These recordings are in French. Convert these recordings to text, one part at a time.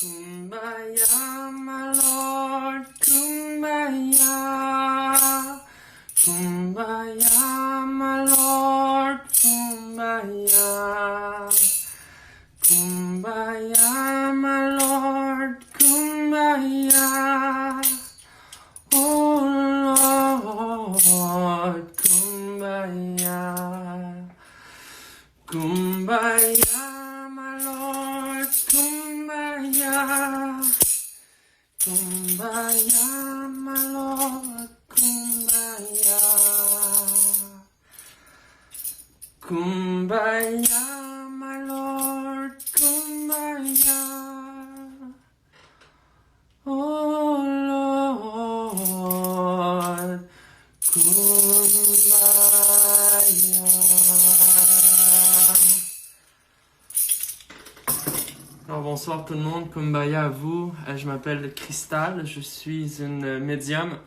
Kumbaya, my Lord, Kumbaya. Kumbaya, my Lord, Kumbaya. Kumbaya, my Lord, Kumbaya. Oh Lord, Kumbaya. Kumbaya, my Lord, Kumbaya. Kumbaya, my Lord, Kumbaya. Kumbaya, my Lord, Kumbaya. Oh Lord, Kumbaya. Alors, bonsoir tout le monde, Kumbaya à vous. Je m'appelle Cristal, je suis une médium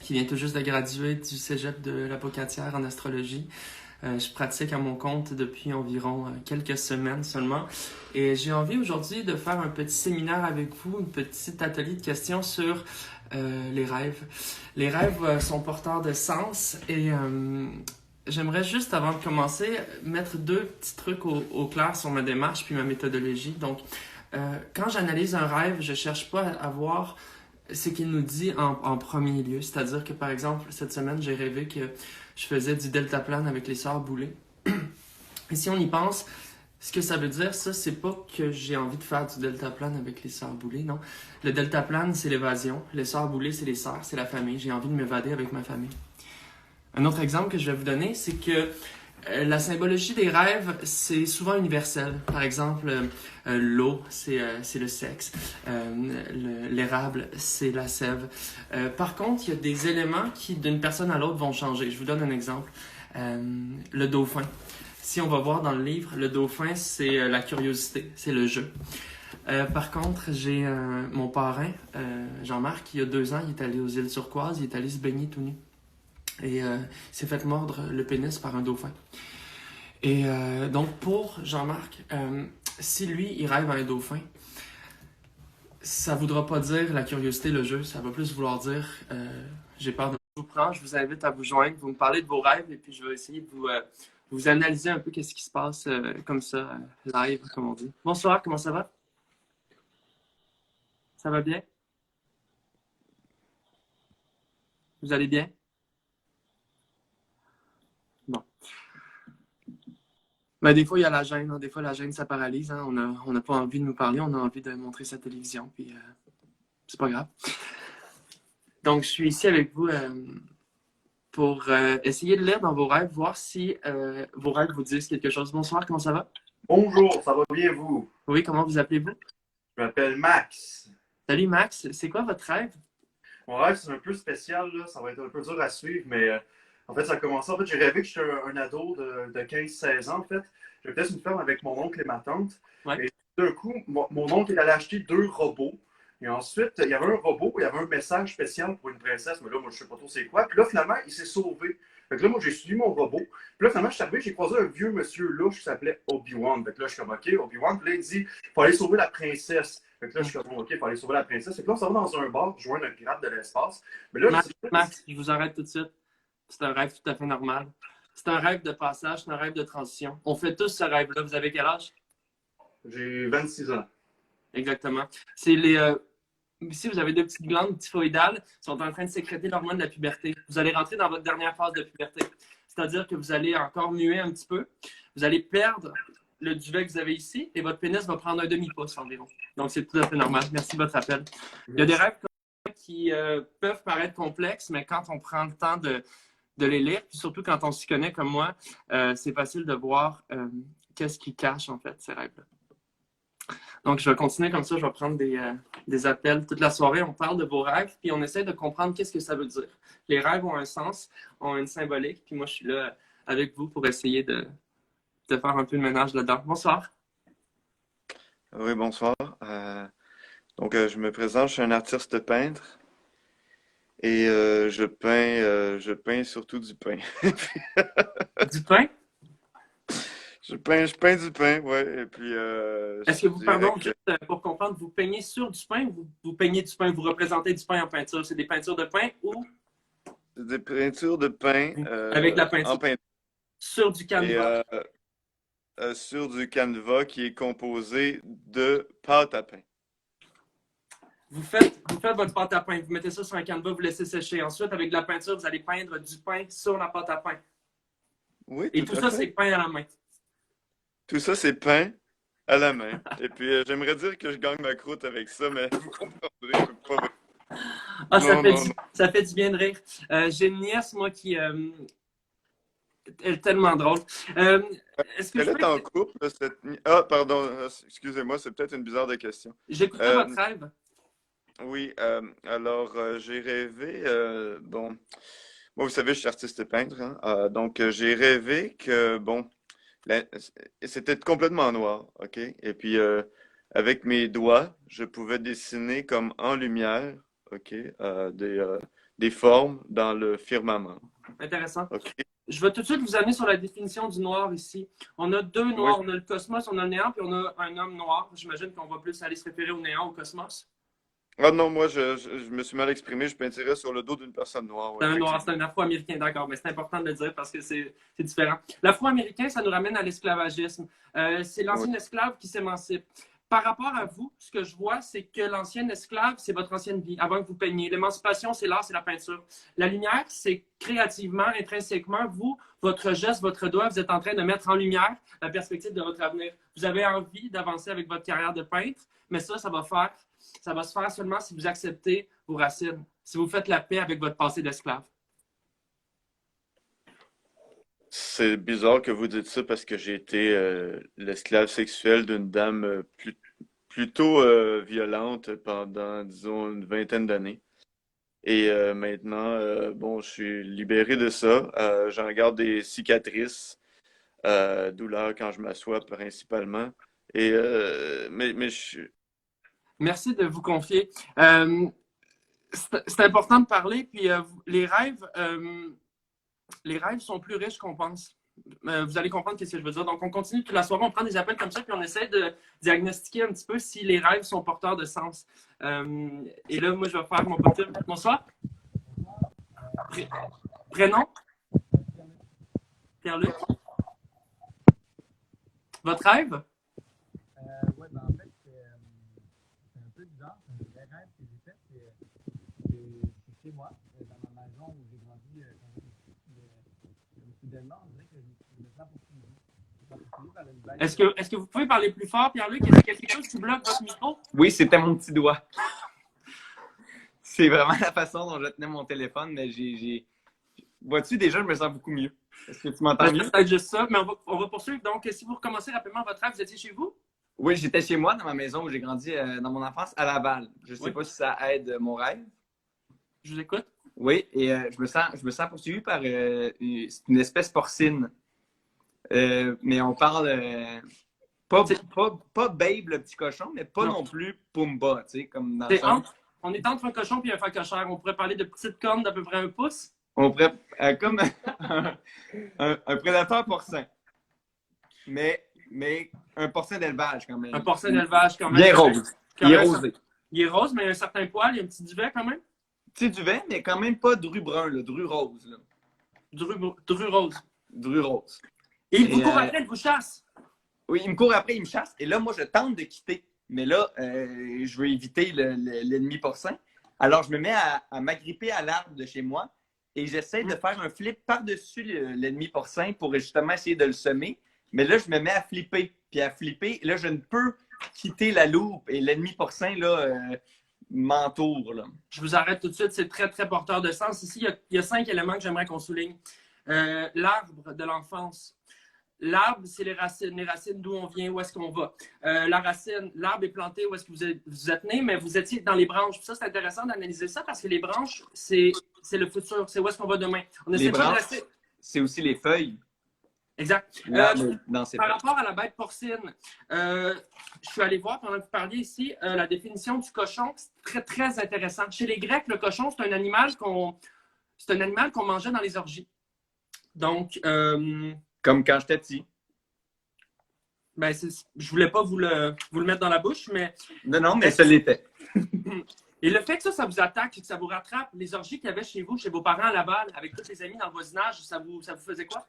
qui vient tout juste de graduer du cégep de l'Apocatière en astrologie. Je pratique à mon compte depuis environ quelques semaines seulement. Et j'ai envie aujourd'hui de faire un petit séminaire avec vous, un petit atelier de questions sur les rêves. Les rêves sont porteurs de sens et j'aimerais juste, avant de commencer, mettre deux petits trucs au clair sur ma démarche puis ma méthodologie. Donc, quand j'analyse un rêve, je cherche pas à voir ce qu'il nous dit en premier lieu. C'est-à-dire que, par exemple, cette semaine, j'ai rêvé que je faisais du deltaplane avec les sœurs Boulay. Et si on y pense, ce que ça veut dire, ça, c'est pas que j'ai envie de faire du deltaplane avec les sœurs Boulay, non. Le deltaplane, c'est l'évasion. Les sœurs Boulay, c'est les sœurs, c'est la famille. J'ai envie de m'évader avec ma famille. Un autre exemple que je vais vous donner, c'est que la symbologie des rêves, c'est souvent universel. Par exemple, l'eau, c'est le sexe. L'érable, c'est la sève. Par contre, il y a des éléments qui, d'une personne à l'autre, vont changer. Je vous donne un exemple. Le dauphin. Si on va voir dans le livre, le dauphin, c'est la curiosité, c'est le jeu. Par contre, j'ai mon parrain, Jean-Marc, il y a 2 ans, il est allé aux îles Turquoises, il est allé se baigner tout nu. Et il s'est fait mordre le pénis par un dauphin. Et donc pour Jean-Marc, si lui, il rêve à un dauphin, ça ne voudra pas dire la curiosité, le jeu, ça va plus vouloir dire j'ai peur de vous prendre, je vous invite à vous joindre, vous me parlez de vos rêves et puis je vais essayer de vous analyser un peu qu'est-ce qui se passe comme ça, live, comme on dit. Bonsoir, comment ça va? Ça va bien? Vous allez bien? Bon. Ben, des fois, il y a la gêne. Hein. Des fois, la gêne, ça paralyse. Hein. On n'a pas envie de nous parler. On a envie de montrer sa télévision. Puis, c'est pas grave. Donc, je suis ici avec vous pour essayer de lire dans vos rêves, voir si vos rêves vous disent quelque chose. Bonsoir, comment ça va? Bonjour, ça va bien vous? Oui, comment vous appelez-vous? Je m'appelle Max. Salut, Max. C'est quoi votre rêve? Mon rêve, c'est un peu spécial, là. Ça va être un peu dur à suivre, mais en fait, ça a commencé. En fait, j'ai rêvé que j'étais un ado de 15-16 ans, en fait. J'habitais sur une ferme avec mon oncle et ma tante. Ouais. Et d'un coup, mon oncle est allé acheter 2 robots. Et ensuite, il y avait un robot, il y avait un message spécial pour une princesse, mais là, moi, je sais pas trop c'est quoi. Puis là, finalement, il s'est sauvé. Fait que là, moi, j'ai suivi mon robot. Puis là, finalement, je suis arrivé, j'ai croisé un vieux monsieur louche qui s'appelait Obi-Wan. Fait que là, je suis comme, OK, Obi-Wan. Puis là, il dit, il faut aller sauver la princesse. Fait que là, je suis comme, OK, il faut aller sauver la princesse. Fait que là, on s'en va dans un bar, joindre un pirate de l'espace. Mais là, Max, Max, je vous arrête tout de suite. C'est un rêve tout à fait normal. C'est un rêve de passage, c'est un rêve de transition. On fait tous ce rêve-là. Vous avez quel âge? j'ai 26 ans. Exactement. C'est les. Ici, vous avez 2 petites glandes typhoïdales qui sont en train de sécréter l'hormone de la puberté. Vous allez rentrer dans votre dernière phase de puberté. C'est-à-dire que vous allez encore muer un petit peu. Vous allez perdre le duvet que vous avez ici et votre pénis va prendre un demi-pouce environ. Donc, c'est tout à fait normal. Merci de votre appel. Il y a des rêves qui peuvent paraître complexes, mais quand on prend le temps de les lire, puis surtout quand on s'y connaît comme moi, c'est facile de voir qu'est-ce qui cache en fait ces rêves-là. Donc, je vais continuer comme ça, je vais prendre des appels toute la soirée. On parle de vos rêves, puis on essaie de comprendre qu'est-ce que ça veut dire. Les rêves ont un sens, ont une symbolique, puis moi, je suis là avec vous pour essayer de faire un peu de ménage là-dedans. Bonsoir. Oui, bonsoir. Je me présente, je suis un artiste peintre et je peins surtout du pain. Du pain? Je peins du pain, ouais. Et puis, Est-ce que je vous, dirais pardon, que juste pour comprendre, vous peignez sur du pain ou vous peignez du pain, vous représentez du pain en peinture? C'est des peintures de pain ou c'est des peintures de pain avec de la en peinture peinture sur du et canevas? sur du canevas qui est composé de pâte à pain. Vous faites votre pâte à pain, vous mettez ça sur un canevas, vous laissez sécher. Ensuite, avec de la peinture, vous allez peindre du pain sur la pâte à pain. Oui, Et tout tout à ça, c'est fait. peint à la main. Tout ça, c'est peint à la main. Et puis, j'aimerais dire que je gagne ma croûte avec ça, mais vous comprendrez, je peux pas. Ah, Non, non, non. ça fait du bien de rire. J'ai une nièce, moi, qui elle est tellement drôle. Euh, est-ce que je Elle peux... est en couple, là, Ah, pardon, excusez-moi, c'est peut-être une bizarre de question. J'écouterai Euh, votre rêve. oui, alors, j'ai rêvé, bon, moi, vous savez, je suis artiste peintre, hein, donc j'ai rêvé que, bon, la- c'était complètement noir, OK? Et puis, avec mes doigts, je pouvais dessiner comme en lumière, OK, des formes dans le firmament, Intéressant. OK? Je vais tout de suite vous amener sur la définition du noir ici. On a deux Oui. noirs. On a le cosmos, on a le néant, puis on a un homme noir. J'imagine qu'on va plus aller se référer au néant, au cosmos. Ah non, moi, je me suis mal exprimé, je peintirais sur le dos d'une personne noire, oui, C'est un noir, c'est effectivement. un afro-américain, d'accord, mais c'est important de le dire parce que c'est différent. L'afro-américain, ça nous ramène à l'esclavagisme. C'est Oui. l'ancien esclave qui s'émancipe. Par rapport à vous, ce que je vois, c'est que l'ancien esclave, c'est votre ancienne vie, avant que vous peigniez. L'émancipation, c'est l'art, c'est la peinture. La lumière, c'est créativement, intrinsèquement, vous, votre geste, votre doigt, vous êtes en train de mettre en lumière la perspective de votre avenir. Vous avez envie d'avancer avec votre carrière de peintre, mais ça va se faire seulement si vous acceptez vos racines, si vous faites la paix avec votre passé d'esclave. C'est bizarre que vous dites ça parce que j'ai été l'esclave sexuel d'une dame plutôt violente pendant, disons, une vingtaine d'années. Et maintenant, bon, je suis libéré de ça. J'en garde des cicatrices, douleurs quand je m'assois principalement. Et mais Merci de vous confier. C'est important de parler, puis les rêves sont plus riches qu'on pense. Vous allez comprendre ce que je veux dire. Donc, on continue toute la soirée, on prend des appels comme ça, puis on essaie de diagnostiquer un petit peu si les rêves sont porteurs de sens. Et là, moi, je vais faire mon possible. Bonsoir. Prénom? Pierre-Luc? Votre rêve? Ouais, ben en fait, c'est un peu bizarre. C'est un vrai rêve que j'ai fait. C'est chez moi, dans ma maison où j'ai grandi quand j'étais petit. Soudainement, on dirait que je me sens poursuivi. Je me sens poursuivi par une bête. Est-ce que vous pouvez parler plus fort, Pierre-Luc? Est-ce qu'il y a quelque chose qui bloque votre micro? Oui, c'était mon petit doigt. C'est vraiment la façon dont je tenais mon téléphone, mais vois-tu, déjà, je me sens beaucoup mieux. Est-ce que tu m'entends C'est mieux? peut-être juste ça, mais on va poursuivre. Donc, si vous recommencez rapidement votre rêve, vous étiez chez vous? Oui, j'étais chez moi, dans ma maison où j'ai grandi dans mon enfance, à Laval. Je ne sais Oui. pas si ça aide mon rêve. Je vous écoute. Oui, et je me sens poursuivi par une espèce porcine. Mais on parle pas Babe le petit cochon, mais pas Non. non plus Pumba, tu sais, comme dans le On est entre un cochon et un phacochère. On pourrait parler de petites cornes d'à peu près 1 pouce. On pourrait comme un prédateur porcin. Mais un porcin d'élevage quand même. Un porcin d'élevage quand même. Bien rose. Il est rosé. Il est rose, mais il y a un certain poil, il y a un petit duvet quand même. Petit duvet, mais quand même pas dru brun, là, dru rose. Là. Dru rose. Dru rose. Et il vous court après, il vous chasse. Oui, il me court après, il me chasse. Et là, moi, je tente de quitter. Mais là, je veux éviter l'ennemi porcin. Alors, je me mets à m'agripper à l'arbre de chez moi et j'essaie de faire un flip par-dessus l'ennemi porcin pour justement essayer de le semer. Mais là, je me mets à flipper. Puis à flipper, là, je ne peux quitter la loupe et l'ennemi porcin, là, m'entoure. Là. Je vous arrête tout de suite, c'est très, très porteur de sens. Ici, il y a 5 éléments que j'aimerais qu'on souligne. L'arbre de l'enfance. L'arbre, c'est les racines d'où on vient, où est-ce qu'on va. L'arbre est planté où est-ce que vous êtes né, mais vous étiez dans les branches. Ça, c'est intéressant d'analyser ça parce que les branches, c'est le futur, c'est où est-ce qu'on va demain. On les branches, c'est aussi les feuilles. Exact. Par rapport à la bête porcine, je suis allé voir pendant que vous parliez ici la définition du cochon. C'est très, très intéressant. Chez les Grecs, le cochon, c'est un animal qu'on mangeait dans les orgies. Donc, comme quand j'étais petit. Ben, je voulais pas vous le mettre dans la bouche, mais... Non, mais ça l'était. Et le fait que ça vous attaque et que ça vous rattrape, les orgies qu'il y avait chez vous, chez vos parents à Laval, avec tous les amis dans le voisinage, ça vous faisait quoi?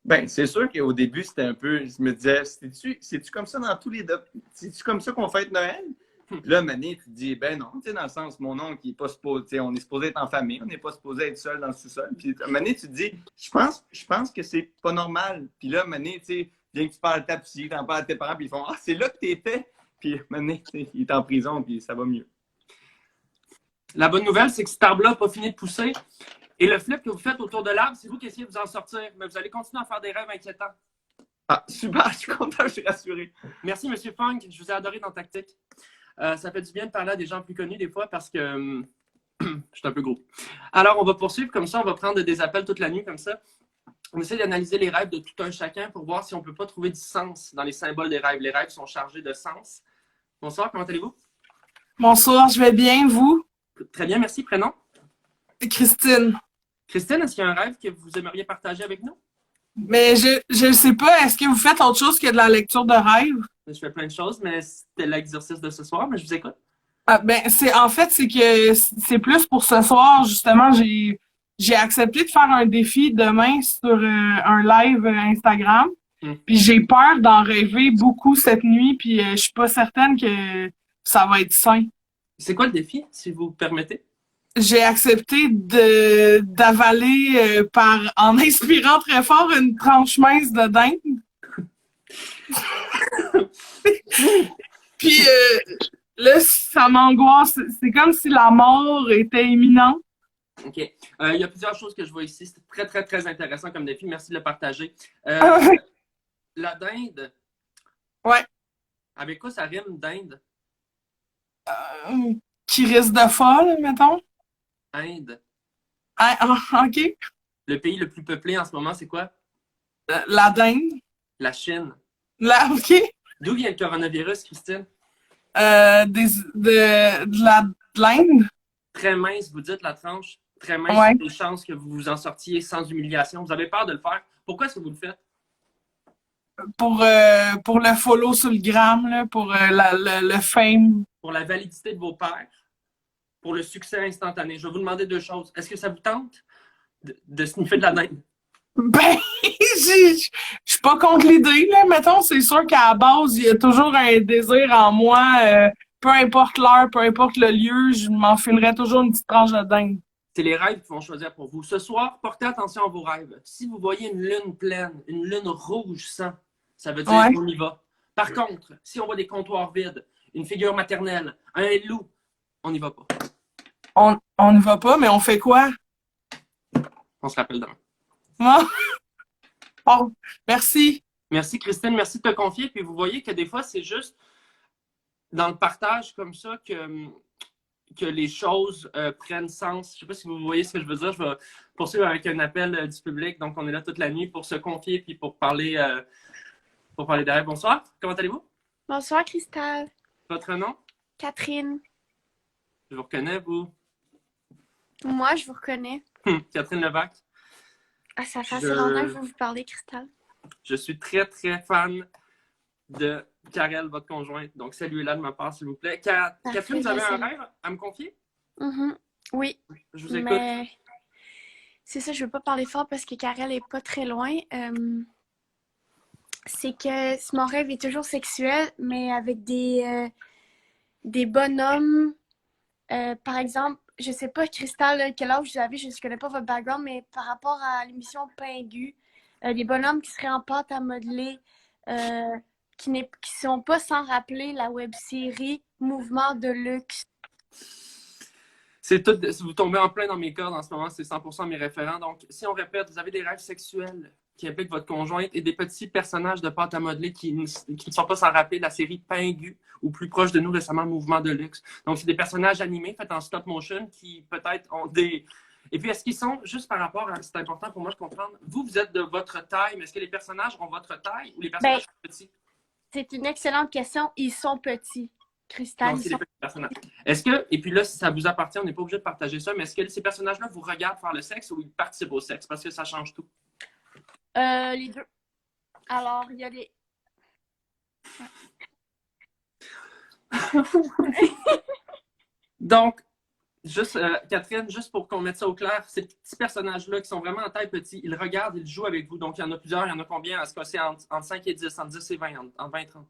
Ben, c'est sûr qu'au début, c'était un peu. Je me disais, c'est-tu comme ça dans tous les. C'est-tu comme ça qu'on fête Noël? Puis là, Mané, tu te dis, ben non, tu sais, dans le sens, mon oncle, il est pas supposé, on est supposé être en famille, on n'est pas supposé être seul dans le sous-sol. Puis Mané, tu te dis, je pense que c'est pas normal. Puis là, Mané, tu sais, bien que tu parles à ta psy, t'en parles à tes parents, puis ils font, ah, c'est là que t'étais. Puis Mané, tu sais, il est en prison, puis ça va mieux. La bonne nouvelle, c'est que cet arbre-là n'a pas fini de pousser. Et le flip que vous faites autour de l'arbre, c'est vous qui essayez de vous en sortir. Mais vous allez continuer à faire des rêves inquiétants. Ah, super, je suis content, je suis rassuré. Merci, M. Funk. Je vous ai adoré dans Tactique. Ça fait du bien de parler à des gens plus connus des fois parce que je suis un peu gros. Alors, on va poursuivre comme ça. On va prendre des appels toute la nuit comme ça. On essaie d'analyser les rêves de tout un chacun pour voir si on ne peut pas trouver du sens dans les symboles des rêves. Les rêves sont chargés de sens. Bonsoir, comment allez-vous? Bonsoir, je vais bien, vous? Très bien, merci. Prénom? Christine. Christine, est-ce qu'il y a un rêve que vous aimeriez partager avec nous? Mais je sais pas, est-ce que vous faites autre chose que de la lecture de rêve? Je fais plein de choses, mais c'était l'exercice de ce soir, mais je vous écoute. Ah, ben, c'est que c'est plus pour ce soir, justement, j'ai accepté de faire un défi demain sur un live Instagram. Puis j'ai peur d'en rêver beaucoup cette nuit, puis je suis pas certaine que ça va être sain. C'est quoi le défi, si vous permettez? J'ai accepté d'avaler en inspirant très fort une tranche mince de dinde. Puis là, ça m'angoisse. C'est comme si la mort était imminente. OK. Il y a plusieurs choses que je vois ici. C'est très, très, très intéressant comme défi. Merci de le partager. La dinde. Ouais. Avec quoi ça rime, dinde? Qui risque de folle, mettons. Inde. Ah, OK. Le pays le plus peuplé en ce moment, c'est quoi? La dinde. La Chine. OK. D'où vient le coronavirus, Christine? De l'Inde. Très mince, vous dites la tranche. Très mince, Ouais. des chances que vous vous en sortiez sans humiliation. Vous avez peur de le faire. Pourquoi est-ce que vous le faites? Pour le follow sur le gram, là, pour le fame. Pour la validité de vos pairs? Pour le succès instantané? Je vais vous demander deux choses. Est-ce que ça vous tente de sniffer de la dinde? Ben, je suis pas contre l'idée, là. Mettons, c'est sûr qu'à la base, il y a toujours un désir en moi. Peu importe l'heure, peu importe le lieu, je m'enfilerais toujours une petite tranche de dinde. C'est les rêves qui vont choisir pour vous. Ce soir, portez attention à vos rêves. Si vous voyez une lune pleine, une lune rouge sang, ça veut dire qu'on y va. Par contre, si on voit des comptoirs vides, une figure maternelle, un loup, on n'y va pas. On ne va pas, mais on fait quoi? On se rappelle demain. Oh, merci. Merci Christine, merci de te confier. Puis vous voyez que des fois, c'est juste dans le partage comme ça que les choses prennent sens. Je ne sais pas si vous voyez ce que je veux dire. Je vais poursuivre avec un appel du public. Donc, on est là toute la nuit pour se confier puis pour parler derrière. Bonsoir, comment allez-vous? Bonsoir, Cristal. Votre nom? Catherine. Je vous reconnais, vous? Moi, je vous reconnais. Catherine Levac. Ah, ça fait assez longtemps que je vais vous parler, Cristal. Je suis très, très fan de Karel, votre conjointe. Donc, saluez-la de ma part, s'il vous plaît. Catherine, vous avez un rêve à me confier? Oui. Je vous écoute. Mais c'est ça, je ne veux pas parler fort parce que Karel n'est pas très loin. C'est que mon rêve est toujours sexuel, mais avec des bonhommes. Par exemple, je sais pas, Cristal, quel âge vous avez, je ne connais pas votre background, mais par rapport à l'émission Pingu, des bonhommes qui seraient en pâte à modeler, qui ne sont pas sans rappeler la web-série Mouvement de luxe. C'est tout, vous tombez en plein dans mes cordes en ce moment, c'est 100% mes référents. Donc, si on répète, vous avez des rêves sexuels qui impliquent votre conjointe et des petits personnages de pâte à modeler qui ne sont pas sans rappeler la série Pingu ou plus proche de nous récemment Mouvement de luxe. Donc, c'est des personnages animés faits en stop motion qui peut-être ont des... Et puis, est-ce qu'ils sont, juste par rapport à... C'est important pour moi de comprendre, vous êtes de votre taille, mais est-ce que les personnages ont votre taille ou les personnages sont petits? C'est une excellente question. Ils sont petits. Cristal, c'est les petits personnages. Est-ce que, et puis là, si ça vous appartient, on n'est pas obligé de partager ça, mais est-ce que ces personnages-là vous regardent faire le sexe ou ils participent au sexe? Parce que ça change tout. Les deux. Alors, il y a des... Donc, juste, Catherine, juste pour qu'on mette ça au clair, ces petits personnages-là qui sont vraiment en taille petit, ils regardent, ils jouent avec vous. Donc, il y en a plusieurs. Il y en a combien? Est-ce que c'est entre 5 et 10, entre 10 et 20, entre 20 et 30?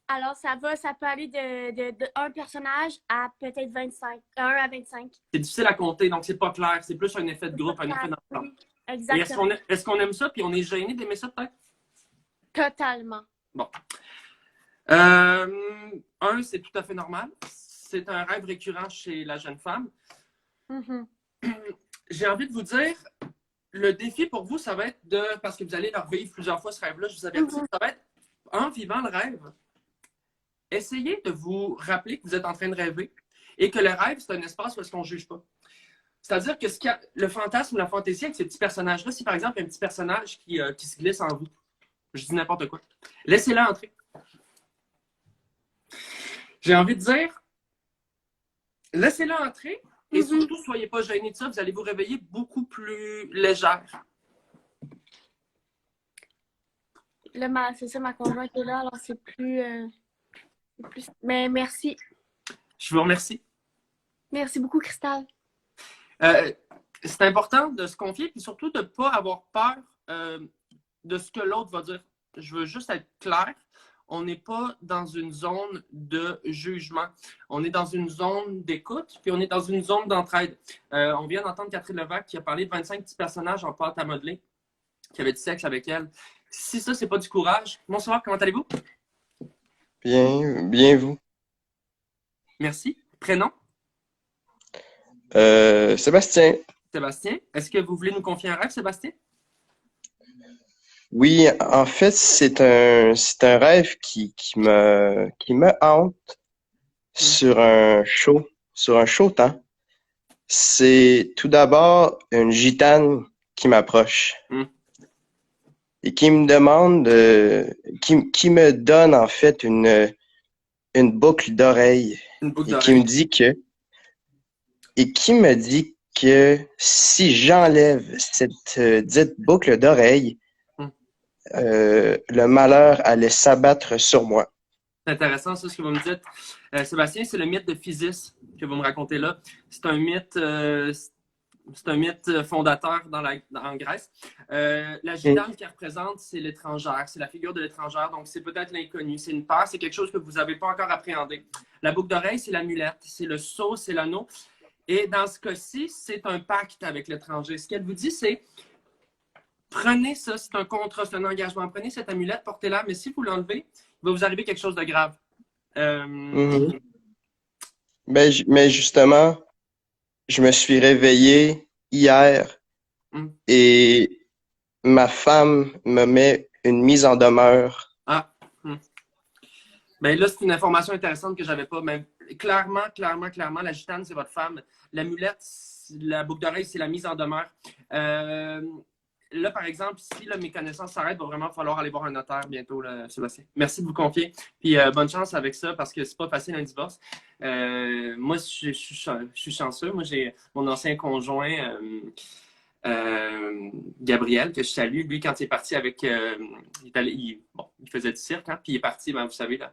Alors, ça peut aller de un personnage à peut-être 25, 1 à 25. C'est difficile à compter, donc c'est pas clair. C'est plus un effet de groupe, un effet d'ensemble. Oui, Et exactement. est-ce qu'on aime ça, puis on est gêné d'aimer ça, peut-être? Totalement. Bon. C'est tout à fait normal. C'est un rêve récurrent chez la jeune femme. Mhm. J'ai envie de vous dire, le défi pour vous, ça va être parce que vous allez leur vivre plusieurs fois ce rêve-là, je vous avertis, ça va être, en vivant le rêve, essayez de vous rappeler que vous êtes en train de rêver et que le rêve, c'est un espace où est-ce qu'on ne juge pas. C'est-à-dire que le fantasme ou la fantaisie avec ces petits personnages-là, si par exemple, il y a un petit personnage qui se glisse en vous, je dis n'importe quoi, laissez-le entrer. J'ai envie de dire, laissez-le entrer et surtout, soyez pas gênés de ça, vous allez vous réveiller beaucoup plus légère. C'est ça, ma conjointe est là, alors c'est plus... Mais merci. Je vous remercie. Merci beaucoup, Cristal. C'est important de se confier et surtout de ne pas avoir peur de ce que l'autre va dire. Je veux juste être clair. On n'est pas dans une zone de jugement. On est dans une zone d'écoute, puis on est dans une zone d'entraide. On vient d'entendre Catherine Levac qui a parlé de 25 petits personnages en pâte à modeler, qui avaient du sexe avec elle. Si ça, c'est pas du courage. Bonsoir, comment allez-vous? Bien vous. Merci. Prénom? Sébastien. Sébastien. Est-ce que vous voulez nous confier un rêve, Sébastien? Oui, en fait, c'est un rêve qui me hante sur un show temps. C'est tout d'abord une gitane qui m'approche et qui me demande, qui me donne en fait une boucle d'oreille Une boucle et d'oreille. qui me dit que si j'enlève cette dite boucle d'oreille, le malheur allait s'abattre sur moi. C'est intéressant, ça, ce que vous me dites. Sébastien, c'est le mythe de Physis que vous me racontez là. C'est un mythe fondateur en Grèce. La gitane qui représente, c'est l'étrangère, c'est la figure de l'étrangère, donc c'est peut-être l'inconnu, c'est une peur, c'est quelque chose que vous n'avez pas encore appréhendé. La boucle d'oreille, c'est l'amulette, c'est le sceau, c'est l'anneau. Et dans ce cas-ci, c'est un pacte avec l'étranger. Ce qu'elle vous dit, c'est prenez ça, c'est un contrat, c'est un engagement. Prenez cette amulette, portez-la, mais si vous l'enlevez, il va vous arriver quelque chose de grave. Mais justement, je me suis réveillé hier et ma femme me met une mise en demeure. Ben là, c'est une information intéressante que j'avais pas. Mais clairement, la gitane, c'est votre femme. L'amulette, la boucle d'oreille, c'est la mise en demeure. Là, par exemple, si là, mes connaissances s'arrêtent, il va vraiment falloir aller voir un notaire bientôt, là, Sébastien. Merci de vous confier. Puis bonne chance avec ça parce que c'est pas facile un divorce. Moi, je suis chanceux. Moi, j'ai mon ancien conjoint, Gabriel, que je salue. Lui, quand il est parti avec... il faisait du cirque, hein, puis il est parti, ben, vous savez, là,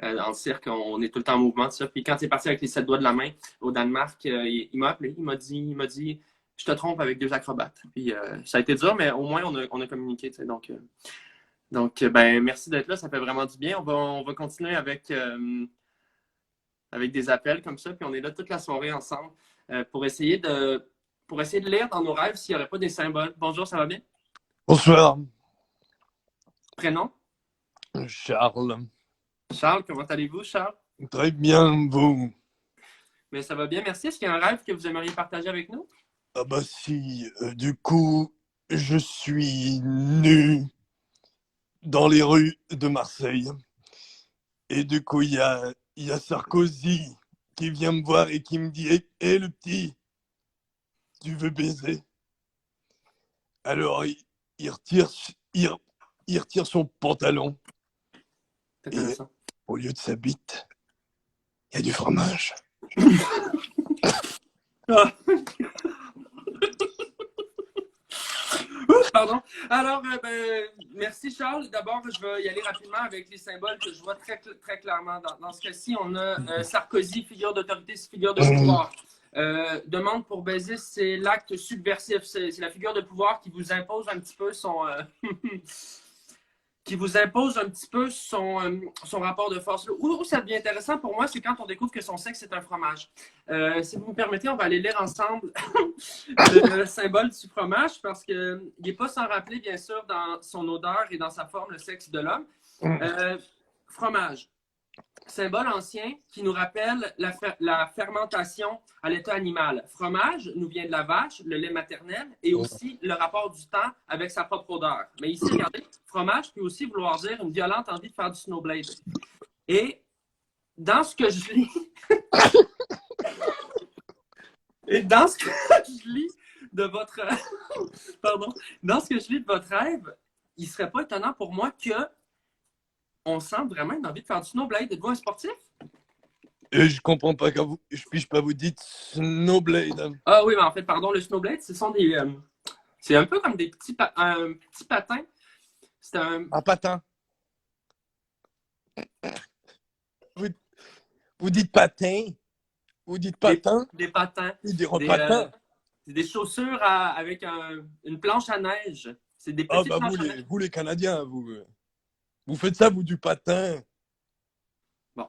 en cirque, on est tout le temps en mouvement, tout ça. Puis quand il est parti avec les 7 doigts de la main au Danemark, il m'a appelé, il m'a dit je te trompe avec 2 acrobates. Puis ça a été dur, mais au moins on a communiqué. Donc, ben, merci d'être là, ça fait vraiment du bien. On va continuer avec des appels comme ça, puis on est là toute la soirée ensemble pour essayer de lire dans nos rêves s'il n'y aurait pas des symboles. Bonjour, ça va bien? Bonsoir. Prénom? Charles. Charles, comment allez-vous, Charles? Très bien, vous? Mais ça va bien, merci. Est-ce qu'il y a un rêve que vous aimeriez partager avec nous? Ah bah si, du coup, je suis nu dans les rues de Marseille. Et du coup, il y a Sarkozy qui vient me voir et qui me dit « Hé, le petit, tu veux baiser ?» Alors, il retire son pantalon. Et au lieu de sa bite, il y a du fromage. Pardon. Alors, merci Charles. D'abord, je vais y aller rapidement avec les symboles que je vois très clairement. Dans ce cas-ci, on a Sarkozy, figure d'autorité, figure de pouvoir. Demande pour baiser, c'est l'acte subversif. C'est la figure de pouvoir qui vous impose un petit peu son... qui vous impose un petit peu son rapport de force. Où ça devient intéressant pour moi, c'est quand on découvre que son sexe est un fromage. Si vous me permettez, on va aller lire ensemble le symbole du fromage parce qu'il n'est pas sans rappeler, bien sûr, dans son odeur et dans sa forme, le sexe de l'homme. Fromage. Symbole ancien qui nous rappelle la fermentation à l'état animal. Fromage nous vient de la vache, le lait maternel et aussi le rapport du temps avec sa propre odeur. Mais ici, regardez, fromage peut aussi vouloir dire une violente envie de faire du snowblade. Et dans ce que je lis, de votre dans ce que je lis de votre rêve, il ne serait pas étonnant pour moi que on sent vraiment une envie de faire du snowblade. Êtes-vous un sportif? Je comprends pas je puis pas vous dire snowblade. Ah oui, mais en fait, pardon, le snowblade, ce sont des... c'est un peu comme des petits patins. C'est un patin. Vous dites patin? Vous dites patin? Des patins. Patins. C'est des chaussures avec une planche à neige. C'est des petites planches à neige. Vous les Canadiens, vous faites ça, vous, du patin? Bon.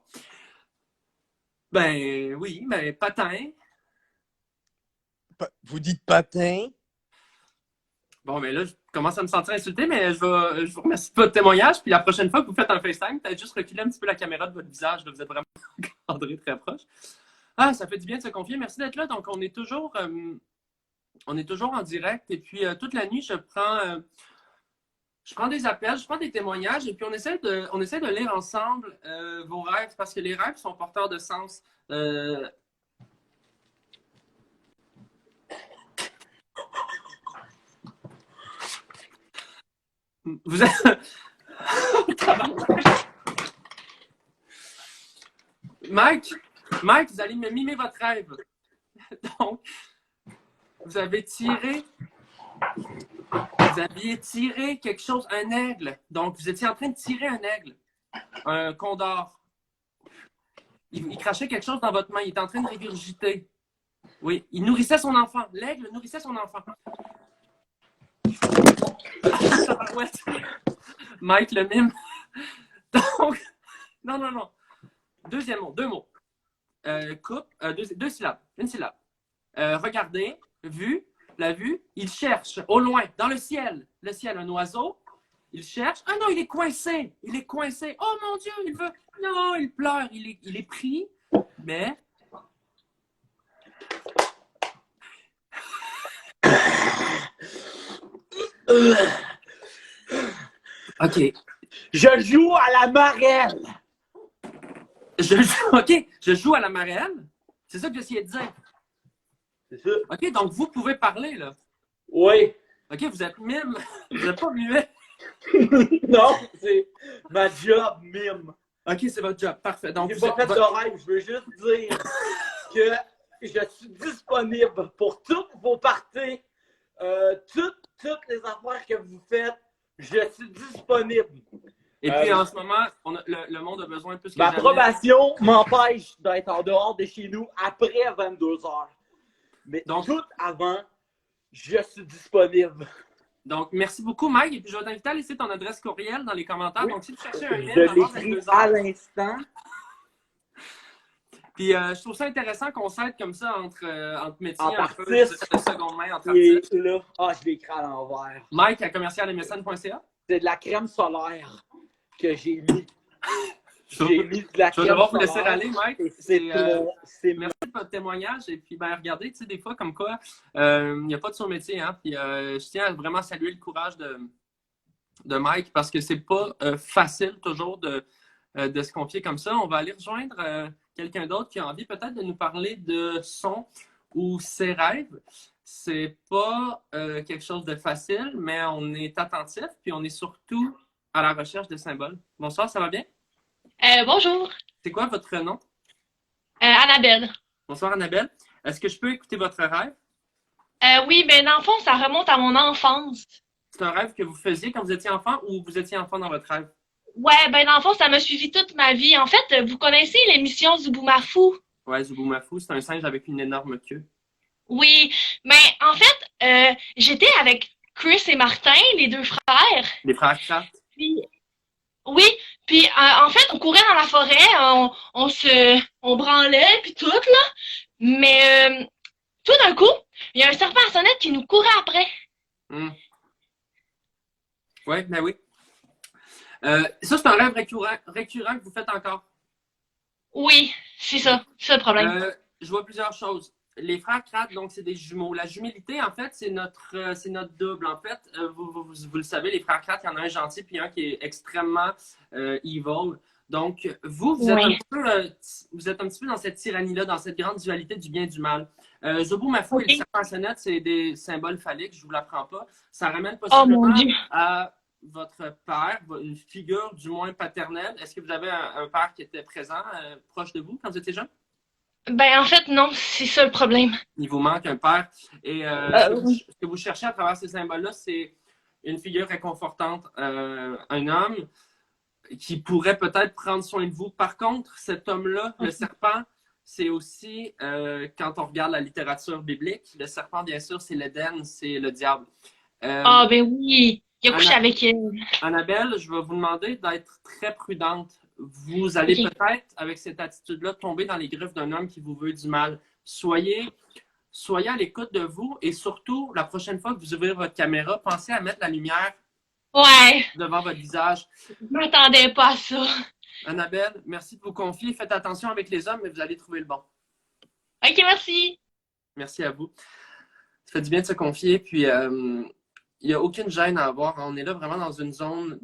Ben oui, mais patin. Vous dites patin? Bon, mais là, je commence à me sentir insulté, mais je vous remercie de votre témoignage. Puis la prochaine fois que vous faites un FaceTime, peut-être juste reculer un petit peu la caméra de votre visage. Là, vous êtes vraiment encadré très proche. Ah, ça fait du bien de se confier. Merci d'être là. Donc, on est toujours en direct. Et puis, toute la nuit, je prends des appels, je prends des témoignages et puis on essaie de lire ensemble vos rêves parce que les rêves sont porteurs de sens. Vous êtes... Mike, vous allez me mimer votre rêve. Donc, vous aviez tiré quelque chose, un aigle. Donc, vous étiez en train de tirer un aigle, un condor. Il crachait quelque chose dans votre main. Il était en train de régurgiter. Oui, il nourrissait son enfant. L'aigle nourrissait son enfant. Mike le mime. Donc, non. Deuxième mot, deux mots. Coupe, deux syllabes, une syllabe. Regardez, vue, la vue, il cherche au loin, dans le ciel, un oiseau, il cherche. Ah non, il est coincé. Oh mon Dieu, il veut. Non, il pleure, il est pris, mais. OK. Je joue à la marelle. Je joue à la marelle. C'est ça que j'essayais de dire. C'est ça. OK, donc vous pouvez parler, là. Oui. OK, vous êtes mime. Vous n'êtes pas muet. Non, c'est ma job, mime. OK, c'est votre job. Parfait. Donc, j'ai pas fait de rêve. Je veux juste dire que je suis disponible pour toutes vos parties, toutes les affaires que vous faites. Je suis disponible. Et puis, en ce moment, le monde a besoin plus que ma jamais. probation m'empêche d'être en dehors de chez nous après 22 heures. Mais donc, tout avant, je suis disponible. Donc, merci beaucoup, Mike. Et puis, je vais t'inviter à laisser ton adresse courriel dans les commentaires. Oui. Donc, si tu cherchais un mail, je l'écris à l'instant. Puis, je trouve ça intéressant qu'on s'aide comme ça entre métiers en un peu de seconde main. Entre artistes. Là, je l'écris à l'envers. Mike à commercial.msn.ca. C'est de la crème solaire que j'ai mis. J'ai mis de la crème solaire. Je vais devoir vous laisser aller, Mike. Merci de votre témoignage. Et puis, regardez, tu sais, des fois, comme quoi, il n'y a pas de surmétier. Hein? Puis, je tiens à vraiment saluer le courage de Mike parce que c'est pas facile toujours de se confier comme ça. On va aller rejoindre quelqu'un d'autre qui a envie peut-être de nous parler de son ou ses rêves. C'est pas quelque chose de facile, mais on est attentif puis on est surtout à la recherche de symboles. Bonsoir, ça va bien? Bonjour. C'est quoi votre nom? Annabelle. Bonsoir, Annabelle. Est-ce que je peux écouter votre rêve? Oui, ben dans le fond, ça remonte à mon enfance. c'est un rêve que vous faisiez quand vous étiez enfant ou vous étiez enfant dans votre rêve? Ouais, ben dans le fond, ça m'a suivi toute ma vie. En fait, vous connaissez l'émission Zouboumarfou? Ouais, Zouboumafu, c'est un singe avec une énorme queue. Oui, mais en fait, j'étais avec Chris et Martin, les deux frères. Les frères Kratt. Puis, oui, puis en fait, on courait dans la forêt, on branlait, puis tout, là. Mais tout d'un coup, il y a un serpent à sonnette qui nous courait après. Ouais, ben oui. Ça, c'est un rêve récurrent que vous faites encore. Oui, c'est ça le problème. Je vois plusieurs choses. Les frères Kratt, donc, c'est des jumeaux. La jumélité, en fait, c'est notre double. En fait, vous le savez, les frères Kratt, il y en a un gentil puis un qui est extrêmement evil. Donc, vous êtes, Oui. vous êtes un petit peu dans cette tyrannie-là, dans cette grande dualité du bien et du mal. Zouboumafu et le serpent à sonnette, c'est des symboles phalliques, je ne vous l'apprends pas. Ça ramène Oh mon possiblement Dieu. à votre père, une figure du moins paternelle. Est-ce que vous avez un père qui était présent, proche de vous, quand vous étiez jeune? Ben en fait, non, c'est ça le problème. Il vous manque un père. Et Oui. ce que vous cherchez à travers ces symboles-là, c'est une figure réconfortante, un homme qui pourrait peut-être prendre soin de vous. Par contre, cet homme-là, le serpent, c'est aussi, quand on regarde la littérature biblique, le serpent, bien sûr, c'est l'Éden, c'est le diable. Ah ben oui, il a couché avec elle. Annabelle, je vais vous demander d'être très prudente. Vous allez Ok. peut-être, avec cette attitude-là, tomber dans les griffes d'un homme qui vous veut du mal. Soyez à l'écoute de vous et surtout, la prochaine fois que vous ouvrez votre caméra, pensez à mettre la lumière Ouais, devant votre visage. je m'attendais pas à ça. Annabelle, merci de vous confier. Faites attention avec les hommes, mais vous allez trouver le bon. Ok, merci. Merci à vous. Ça fait du bien de se confier. Puis, il n'y a aucune gêne à avoir. On est là vraiment dans une zone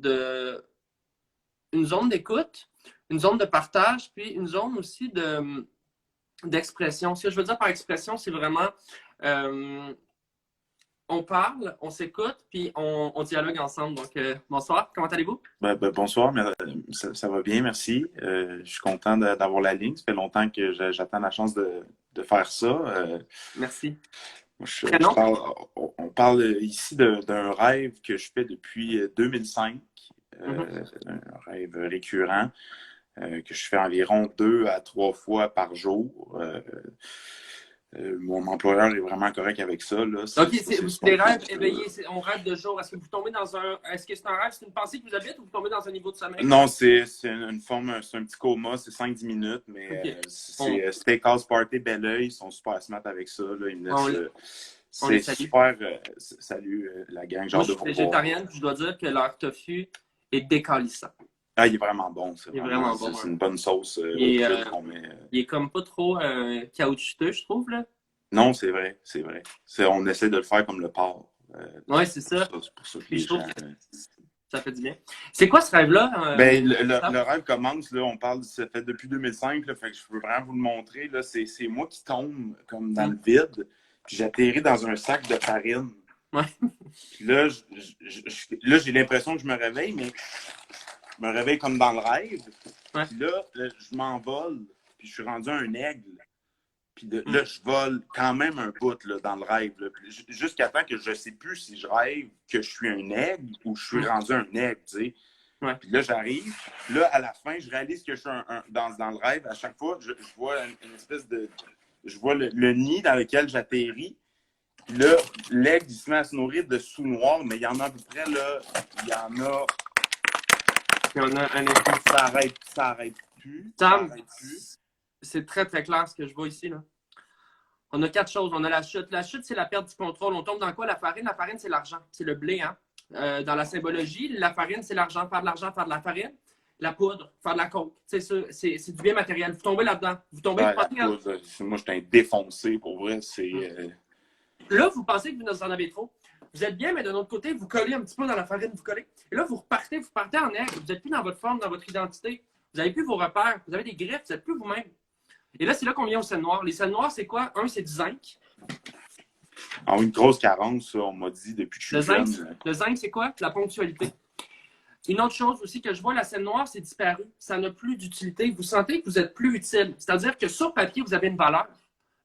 d'écoute, une zone de partage, puis une zone aussi d'expression. Ce que je veux dire par expression, c'est vraiment on parle, on s'écoute, puis on dialogue ensemble. Donc, bonsoir, comment allez-vous? Bonsoir, ça va bien, merci. Je suis content d'avoir la ligne. Ça fait longtemps que j'attends la chance de faire ça. Merci. On parle ici d'un rêve que je fais depuis 2005, un rêve récurrent que je fais environ 2 à 3 fois par jour. Mon employeur est vraiment correct avec ça. Là. OK, c'est des rêves éveillés, on rêve de jour. Est-ce que vous tombez dans un... Est-ce que c'est un rêve, c'est une pensée qui vous habite ou vous tombez dans un niveau de sommeil? Non, c'est une forme, c'est un petit coma, c'est 5-10 minutes, mais c'est Steakhouse Party Belleuil, ils sont super smart avec ça. Là. Ils me laissent, c'est super. Salut la gang, genre de vous. Moi, je suis végétarienne, puis je dois dire que leur tofu est décalissant. Ah, il est vraiment bon. Il est vraiment bon. C'est une bonne sauce. Il est comme pas trop caoutchouteux, je trouve. Là. Non, c'est vrai, c'est vrai. On essaie de le faire comme le porc. Oui, c'est ça. C'est pour ça que les gens... Ça fait du bien. C'est quoi ce rêve-là? Le rêve commence, là, on parle, ça fait depuis 2005, là, fait que je peux vraiment vous le montrer. Là, c'est moi qui tombe comme dans le vide, puis j'atterris dans un sac de farine. Ouais. Puis là, j'ai l'impression que je me réveille, mais je me réveille comme dans le rêve. Ouais. Puis là, je m'envole, puis je suis rendu un aigle. Puis là, je vole quand même un bout là, dans le rêve. Jusqu'à temps que je ne sais plus si je rêve que je suis un aigle ou je suis rendu un aigle, tu sais. Ouais. Puis là, j'arrive. Là, à la fin, je réalise que je suis dans le rêve. À chaque fois, je vois une espèce de... Je vois le nid dans lequel j'atterris. Puis là, l'aigle, il se met à se nourrir de sous-noirs, mais il y en a à peu près, là, il y en a... Il y en a un effet. Ça arrête plus. Sam, c'est très, très clair ce que je vois ici. Là. On a 4 choses. On a la chute. La chute, c'est la perte du contrôle. On tombe dans quoi? La farine. La farine, c'est l'argent. C'est le blé. Hein? Dans la symbologie, la farine, c'est l'argent. Faire de l'argent, faire de la farine. La poudre, faire de la coke. C'est du bien matériel. Vous tombez là-dedans. Vous tombez... Moi, j'étais un défoncé, pour vrai. Là, vous pensez que vous en avez trop. Vous êtes bien, mais de l'autre côté, vous collez un petit peu dans la farine, vous collez. Et là, vous partez en aigle. Vous n'êtes plus dans votre forme, dans votre identité. Vous n'avez plus vos repères. Vous avez des griffes. Vous n'êtes plus vous-même. Et là, c'est là qu'on vient aux scènes noires. Les scènes noires, c'est quoi? Un, c'est du zinc. Ah, une grosse carence, ça, on m'a dit depuis que je suis jeune. Le zinc, c'est quoi? La ponctualité. Une autre chose aussi que je vois, la scène noire, c'est disparu. Ça n'a plus d'utilité. Vous sentez que vous n'êtes plus utile. C'est-à-dire que sur papier, vous avez une valeur.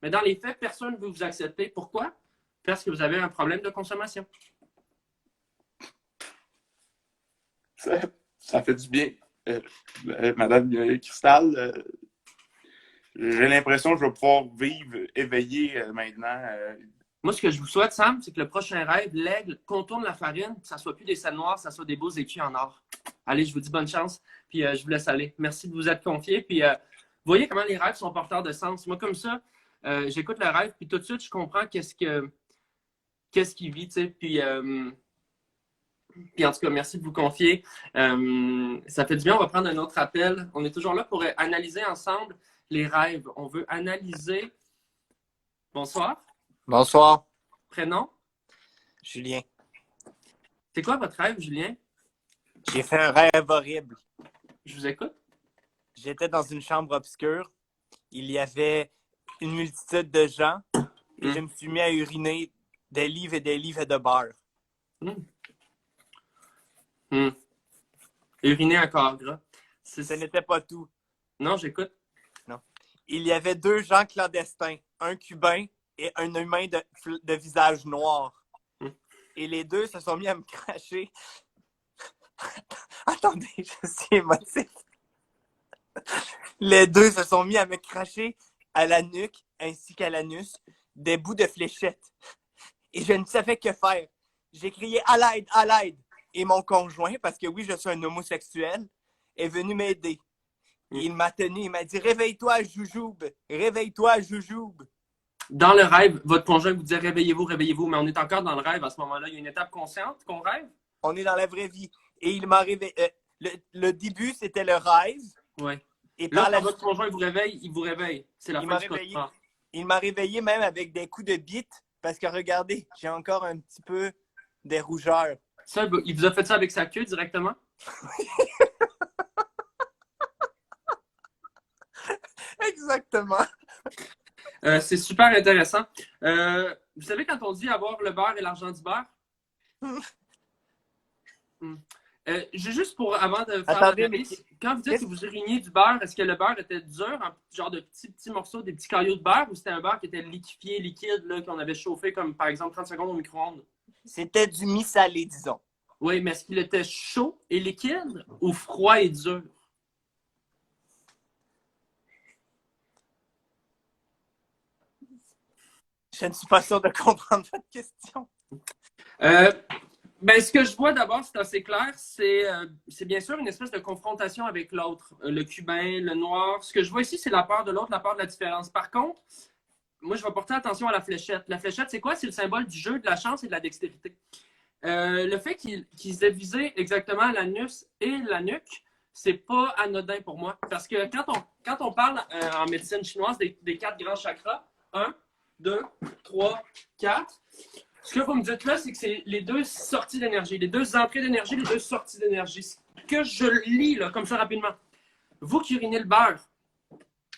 Mais dans les faits, personne ne veut vous accepter. Pourquoi? Parce que vous avez un problème de consommation. Ça fait du bien. Madame Cristal, j'ai l'impression que je vais pouvoir vivre éveillé maintenant. Moi, ce que je vous souhaite, Sam, c'est que le prochain rêve, l'aigle, contourne la farine, que ça soit plus des scènes noires, que ça soit des beaux écus en or. Allez, je vous dis bonne chance, puis je vous laisse aller. Merci de vous être confié, puis vous voyez comment les rêves sont porteurs de sens. Moi, comme ça, j'écoute le rêve, puis tout de suite, je comprends qu'est-ce qu'il vit, tu sais, puis en tout cas, merci de vous confier. Ça fait du bien, on va prendre un autre appel. On est toujours là pour analyser ensemble les rêves. On veut analyser... Bonsoir. Bonsoir, Prénom? Julien. C'est quoi votre rêve, Julien? J'ai fait un rêve horrible. Je vous écoute. J'étais dans une chambre obscure. Il y avait une multitude de gens et je me suis mis à uriner des livres et de beurre. Uriner un corps gras. Ce n'était pas tout. Non, j'écoute. Non. Il y avait 2 gens clandestins, un Cubain et un humain de visage noir. Et les 2 se sont mis à me cracher. Attendez, je suis émotif. Les 2 se sont mis à me cracher à la nuque ainsi qu'à l'anus des bouts de fléchettes. Et je ne savais que faire. J'ai crié à l'aide, à l'aide. Et mon conjoint, parce que oui, je suis un homosexuel, est venu m'aider. Il m'a tenu, il m'a dit « Réveille-toi, Joujoube! Réveille-toi, Joujoube! » Dans le rêve, votre conjoint vous dit « Réveillez-vous, réveillez-vous » mais on est encore dans le rêve à ce moment-là. Il y a une étape consciente qu'on rêve? On est dans la vraie vie. Et il m'a réveillé. Le début, c'était le rêve. Oui. Et là, par quand votre conjoint vous réveille, il vous réveille. C'est la fin du cauchemar. Il m'a réveillé même avec des coups de bite parce que regardez, j'ai encore un petit peu des rougeurs. Ça, il vous a fait ça avec sa queue directement? Exactement. C'est super intéressant. Vous savez quand on dit avoir le beurre et l'argent du beurre? J'ai juste pour, avant de faire Attendez, l'analyse, quand vous dites que vous uriniez du beurre, est-ce que le beurre était dur, un genre de petits morceaux, des petits caillots de beurre, ou c'était un beurre qui était liquéfié, liquide, là, qu'on avait chauffé comme par exemple 30 secondes au micro-ondes? C'était du mi-salé, disons. Oui, mais est-ce qu'il était chaud et liquide ou froid et dur? Je ne suis pas sûr de comprendre votre question. Ce que je vois d'abord, c'est assez clair, c'est bien sûr une espèce de confrontation avec l'autre, le cubain, le noir. Ce que je vois ici, c'est la peur de l'autre, la peur de la différence. Par contre, moi, je vais porter attention à la fléchette. La fléchette, c'est quoi? C'est le symbole du jeu, de la chance et de la dextérité. Le fait qu'ils aient visé exactement l'anus et la nuque, c'est pas anodin pour moi. Parce que quand on parle en médecine chinoise des 4 grands chakras, 1, 2, 3, 4, ce que vous me dites là, c'est que c'est les 2 sorties d'énergie, les 2 entrées d'énergie, les 2 sorties d'énergie. Ce que je lis là, comme ça rapidement. Vous qui urinez le beurre,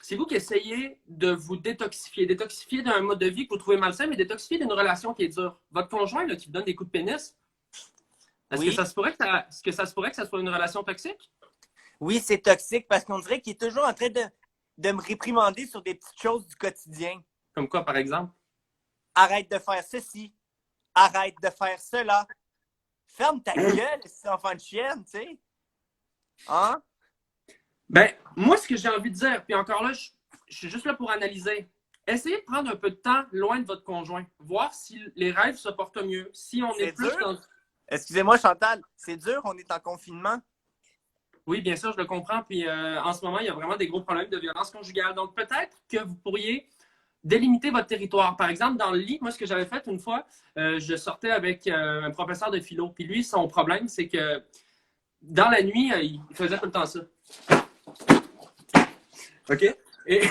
c'est vous qui essayez de vous détoxifier. Détoxifier d'un mode de vie que vous trouvez malsain, mais détoxifier d'une relation qui est dure. Votre conjoint là, qui vous donne des coups de pénis, est-ce que ça se pourrait que ça soit une relation toxique? Oui, c'est toxique parce qu'on dirait qu'il est toujours en train de me réprimander sur des petites choses du quotidien. Comme quoi, par exemple? Arrête de faire ceci. Arrête de faire cela. Ferme ta gueule, c'est enfant de chienne, tu sais. Hein? Moi, ce que j'ai envie de dire, puis encore là, je suis juste là pour analyser. Essayez de prendre un peu de temps loin de votre conjoint. Voir si les rêves se portent mieux. Si on est plus dans... Excusez-moi, Chantal, c'est dur, on est en confinement. Oui, bien sûr, je le comprends. Puis en ce moment, il y a vraiment des gros problèmes de violence conjugale. Donc, peut-être que vous pourriez délimiter votre territoire. Par exemple, dans le lit, moi, ce que j'avais fait une fois, je sortais avec un professeur de philo. Puis lui, son problème, c'est que dans la nuit, il faisait tout le temps ça. OK? Et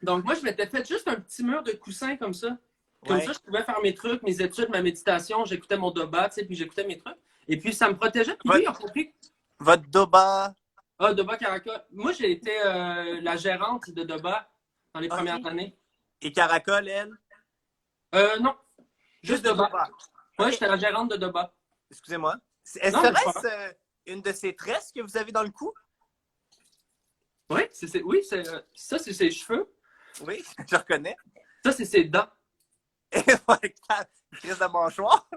donc, moi, je m'étais fait juste un petit mur de coussin comme ça. Comme ça, je pouvais faire mes trucs, mes études, ma méditation. J'écoutais mon doba, tu sais, puis j'écoutais mes trucs. Et puis, ça me protégeait. Puis lui, il a compris. Votre doba? Ah, Doba Caracol. Moi, j'ai été la gérante de Doba dans les premières années. Et Caracol, elle? Non. Juste Doba. Moi, j'étais la gérante de Doba. Excusez-moi. Serait-ce une de ces tresses que vous avez dans le cou? Oui, ça, c'est ses cheveux. Oui, je reconnais. Ça, c'est ses dents. Et crise de mâchoire.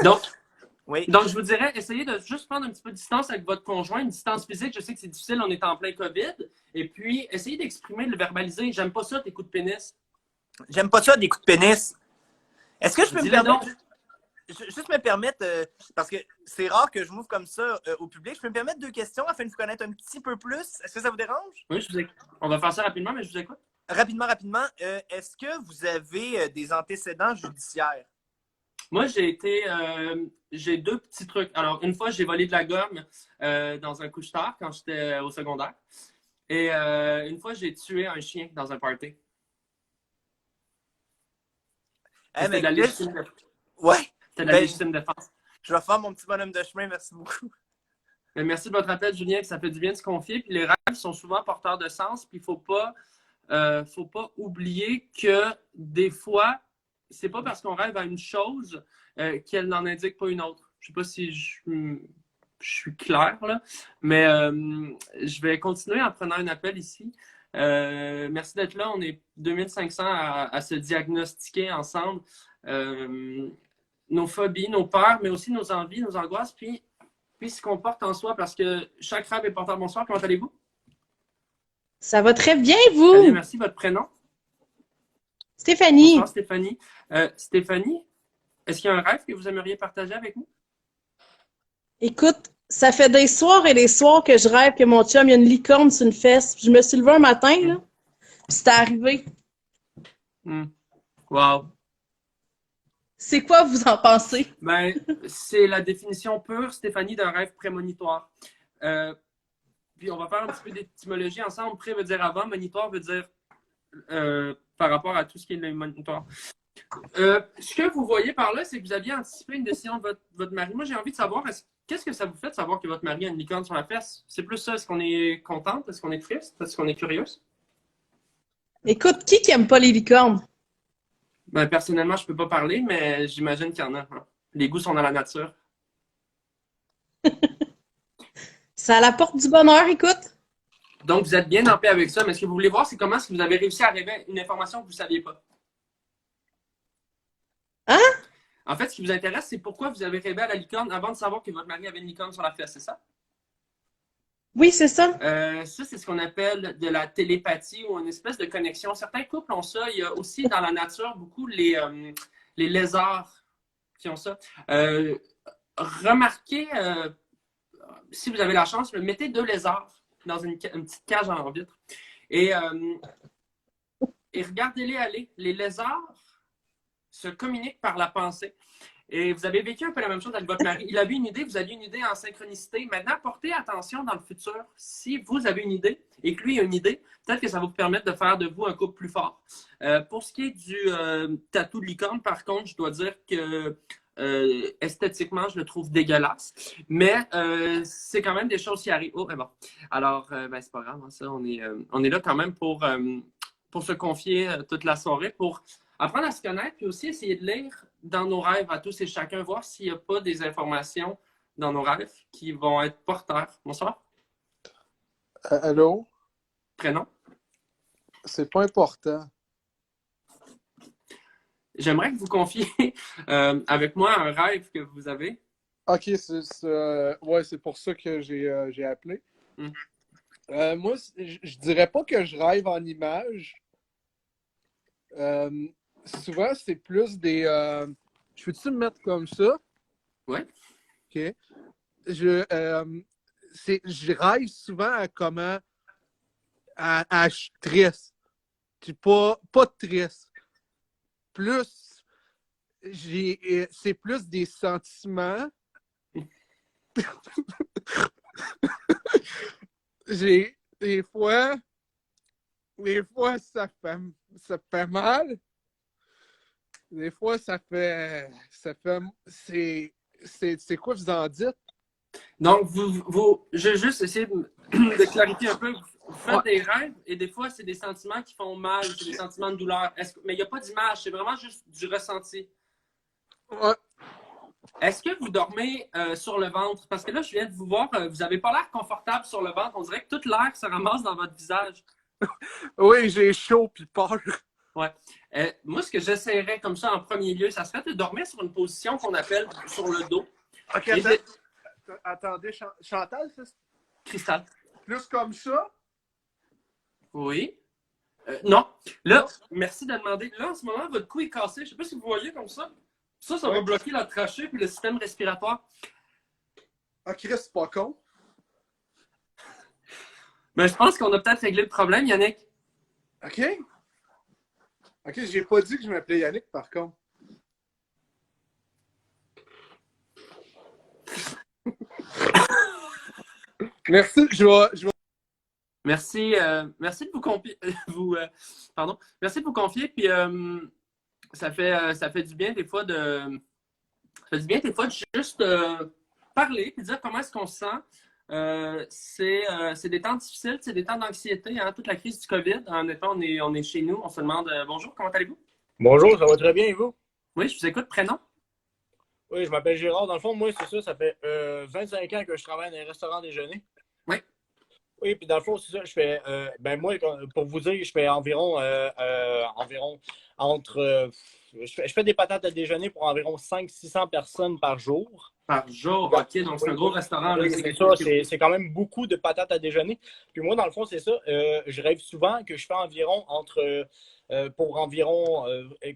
Donc, Oui. Donc, je vous dirais, essayez de juste prendre un petit peu de distance avec votre conjoint, une distance physique. Je sais que c'est difficile, on est en plein COVID. Et puis, essayez d'exprimer, de le verbaliser. J'aime pas ça, tes coups de pénis. J'aime pas ça, des coups de pénis. Est-ce que je peux me Dis-le permettre, donc. juste me permettre, parce que c'est rare que je m'ouvre comme ça au public, je peux me permettre 2 questions afin de vous connaître un petit peu plus. Est-ce que ça vous dérange? Oui, je vous écoute. On va faire ça rapidement, mais je vous écoute. Rapidement. Est-ce que vous avez des antécédents judiciaires? Moi, j'ai 2 petits trucs. Alors, une fois, j'ai volé de la gomme dans un couche-tard quand j'étais au secondaire. Et une fois, j'ai tué un chien dans un party. C'était de la légitime défense. Ouais. C'était de la légitime défense. Je vais faire mon petit bonhomme de chemin. Merci beaucoup. Mais merci de votre appel, Julien, que ça fait du bien de se confier. Puis les rêves sont souvent porteurs de sens. Puis il faut pas oublier que des fois, c'est pas parce qu'on rêve à une chose qu'elle n'en indique pas une autre. Je sais pas si je suis clair, là, mais je vais continuer en prenant un appel ici. Merci d'être là. On est 2500 à se diagnostiquer ensemble nos phobies, nos peurs, mais aussi nos envies, nos angoisses, puis ce qu'on porte en soi, parce que chaque rêve est porteur. Bonsoir, comment allez-vous? Ça va très bien, vous? Très bien, merci. Votre prénom? Stéphanie. Bonsoir, Stéphanie. Stéphanie, est-ce qu'il y a un rêve que vous aimeriez partager avec nous? Écoute, ça fait des soirs et des soirs que je rêve que mon chum, il y a une licorne sur une fesse. Puis je me suis levée un matin, là, puis c'est arrivé. Wow. C'est quoi, vous en pensez? Ben, c'est la définition pure, Stéphanie, d'un rêve prémonitoire. Puis on va faire un petit peu d'étymologie ensemble. Pré veut dire avant, monitoire veut dire par rapport à tout ce qui est le monitoire. Ce que vous voyez par là, c'est que vous aviez anticipé une décision de votre mari. Moi, j'ai envie de savoir, qu'est-ce que ça vous fait de savoir que votre mari a une licorne sur la fesse? C'est plus ça, est-ce qu'on est contente? Est-ce qu'on est triste? Est-ce qu'on est curieuse? Écoute, qui aime pas les licornes? Ben, personnellement, je peux pas parler, mais j'imagine qu'il y en a. Hein. Les goûts sont dans la nature. Ça apporte du bonheur, écoute. Donc, vous êtes bien en paix avec ça, mais ce que vous voulez voir, c'est comment est-ce que vous avez réussi à rêver une information que vous ne saviez pas. Hein? En fait, ce qui vous intéresse, c'est pourquoi vous avez rêvé à la licorne avant de savoir que votre mari avait une licorne sur la fesse, c'est ça? Oui, c'est ça. Ça, c'est ce qu'on appelle de la télépathie ou une espèce de connexion. Certains couples ont ça. Il y a aussi dans la nature beaucoup les lézards qui ont ça. Remarquez, si vous avez la chance, mettez 2 lézards dans une petite cage en vitre et regardez-les aller. Les lézards se communiquent par la pensée. Et vous avez vécu un peu la même chose avec votre mari. Il avait une idée, vous aviez une idée en synchronicité. Maintenant, portez attention dans le futur. Si vous avez une idée et que lui a une idée, peut-être que ça va vous permettre de faire de vous un couple plus fort. Pour ce qui est du tatou de licorne, par contre, je dois dire que esthétiquement, je le trouve dégueulasse. Mais c'est quand même des choses qui arrivent. Oh, mais bon. Alors, ben, c'est pas grave, hein, ça. On est là quand même pour se confier toute la soirée, pour apprendre à se connaître, puis aussi essayer de lire dans nos rêves à tous et chacun, voir s'il n'y a pas des informations dans nos rêves qui vont être porteurs. Bonsoir. Allô? Prénom? C'est pas important. J'aimerais que vous confiez avec moi un rêve que vous avez. OK, c'est pour ça que j'ai appelé. Moi, je dirais pas que je rêve en images. Souvent, c'est plus des... je peux-tu me mettre comme ça? Oui. OK. Je rêve souvent à comment... je suis triste. Pas triste. Plus... c'est plus des sentiments. Des fois, ça fait mal. Des fois, c'est quoi vous en dites? Donc, je vais juste essayer de clarifier un peu. Vous faites des rêves et des fois, c'est des sentiments qui font mal, c'est des sentiments de douleur. Mais il n'y a pas d'image, c'est vraiment juste du ressenti. Ouais. Est-ce que vous dormez sur le ventre? Parce que là, je viens de vous voir, vous n'avez pas l'air confortable sur le ventre. On dirait que toute l'air se ramasse dans votre visage. Oui, j'ai chaud puis peur. Ouais. Moi, ce que j'essaierais comme ça en premier lieu, ça serait de dormir sur une position qu'on appelle sur le dos. Ok, Et attendez, Chantal, c'est Cristal. plus comme ça? Oui. Non. Là, merci de demander. Là, en ce moment, votre cou est cassé. Je ne sais pas si vous voyez comme ça. Ça va bloquer la trachée puis le système respiratoire. Ah, Chris, c'est pas con. Mais je pense qu'on a peut-être réglé le problème, Yannick. OK. OK, j'ai pas dit que je m'appelais Yannick, par contre. Merci, je vais... Merci de vous confier. Pardon. Merci de vous confier. Puis ça fait du bien des fois de. Ça fait du bien des fois de juste parler et dire comment est-ce qu'on se sent. C'est des temps difficiles, c'est des temps d'anxiété, hein, toute la crise du COVID. En effet, on est chez nous, on se demande bonjour, comment allez-vous? Bonjour, ça va très bien et vous? Oui, je vous écoute, prénom? Oui, je m'appelle Gérard. Dans le fond, moi, c'est ça, ça fait 25 ans que je travaille dans un restaurant déjeuner. Oui. Oui, puis dans le fond, c'est ça, je fais, moi, pour vous dire, je fais environ entre, je fais des patates à déjeuner pour environ 500-600 personnes par jour. Par jour, OK, donc c'est un gros restaurant. Là, Oui, c'est ça, c'est quand même beaucoup de patates à déjeuner. Puis moi, dans le fond, c'est ça, je rêve souvent que je fais environ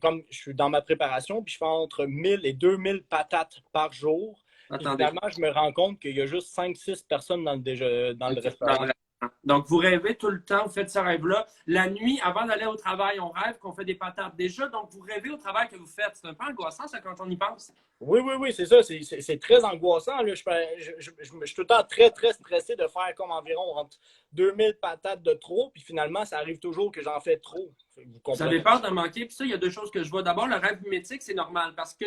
comme je suis dans ma préparation, puis je fais entre 1000 et 2000 patates par jour. Attendez. Finalement, je me rends compte qu'il y a juste 5-6 personnes dans le restaurant. Donc, vous rêvez tout le temps, vous faites ce rêve-là. La nuit, avant d'aller au travail, on rêve qu'on fait des patates. Déjà, donc, vous rêvez au travail que vous faites. C'est un peu angoissant, ça, quand on y pense. Oui, c'est ça. C'est très angoissant. Là. Je suis tout le temps très, très stressé de faire comme environ entre 2000 patates de trop. Puis finalement, ça arrive toujours que j'en fais trop. Vous avez peur de manquer. Puis ça, il y a deux choses que je vois. D'abord, le rêve mimétique, c'est normal parce que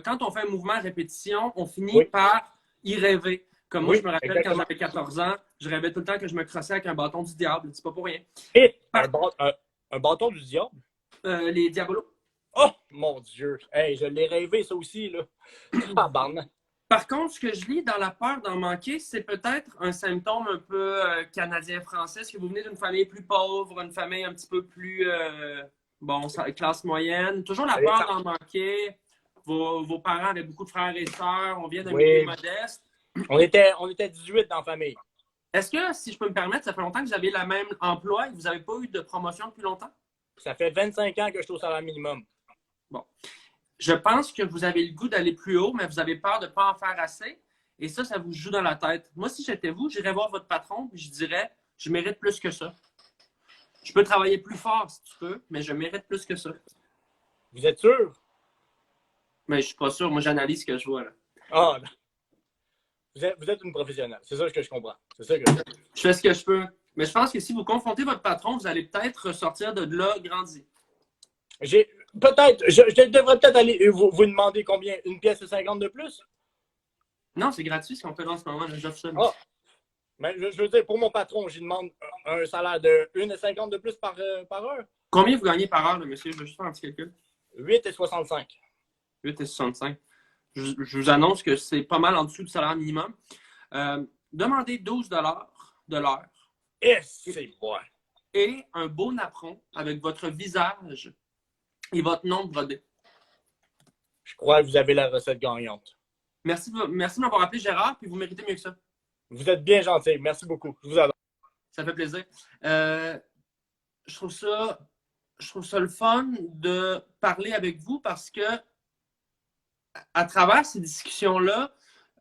quand on fait un mouvement à répétition, on finit par y rêver. Comme moi, je me rappelle exactement. quand j'avais 14 ans, je rêvais tout le temps que je me crossais avec un bâton du diable. C'est pas pour rien. Et un bâton du diable? Les diabolos. Oh, mon Dieu! Hey, je l'ai rêvé, ça aussi, là. Par contre, ce que je lis dans la peur d'en manquer, c'est peut-être un symptôme un peu canadien-français. Est-ce que vous venez d'une famille plus pauvre, une famille un petit peu plus, classe moyenne? Toujours la peur d'en manquer. Vos parents avaient beaucoup de frères et sœurs. On vient d'un milieu modeste. On était 18 dans la famille. Est-ce que, si je peux me permettre, ça fait longtemps que vous avez le même emploi et que vous n'avez pas eu de promotion depuis longtemps? Ça fait 25 ans que je suis au salaire minimum. Bon. Je pense que vous avez le goût d'aller plus haut, mais vous avez peur de ne pas en faire assez. Et ça vous joue dans la tête. Moi, si j'étais vous, j'irais voir votre patron et je dirais, je mérite plus que ça. Je peux travailler plus fort si tu peux, mais je mérite plus que ça. Vous êtes sûr? Mais je suis pas sûr. Moi, j'analyse ce que je vois. Là. Ah, non. Vous êtes une professionnelle. C'est ça que je comprends. C'est ça que... Je fais ce que je peux. Mais je pense que si vous confrontez votre patron, vous allez peut-être ressortir de là grandi. Je devrais peut-être aller vous demander combien? Une pièce de 50 de plus? Non, c'est gratuit ce qu'on fait en ce moment. J'offre ça. Ah. Mais je veux dire, pour mon patron, je lui demande un salaire de 1,50 de plus par heure. Combien vous gagnez par heure, là, monsieur? Je veux juste faire un petit calcul. 8,65. 8,65. Je vous annonce que c'est pas mal en dessous du salaire minimum. Demandez 12 $ de l'heure. C'est bon. Et un beau napperon avec votre visage et votre nom brodé. Je crois que vous avez la recette gagnante. Merci de m'avoir appelé Gérard, puis vous méritez mieux que ça. Vous êtes bien gentil. Merci beaucoup. Je vous adore. Ça fait plaisir. Je trouve ça le fun de parler avec vous parce que à travers ces discussions-là,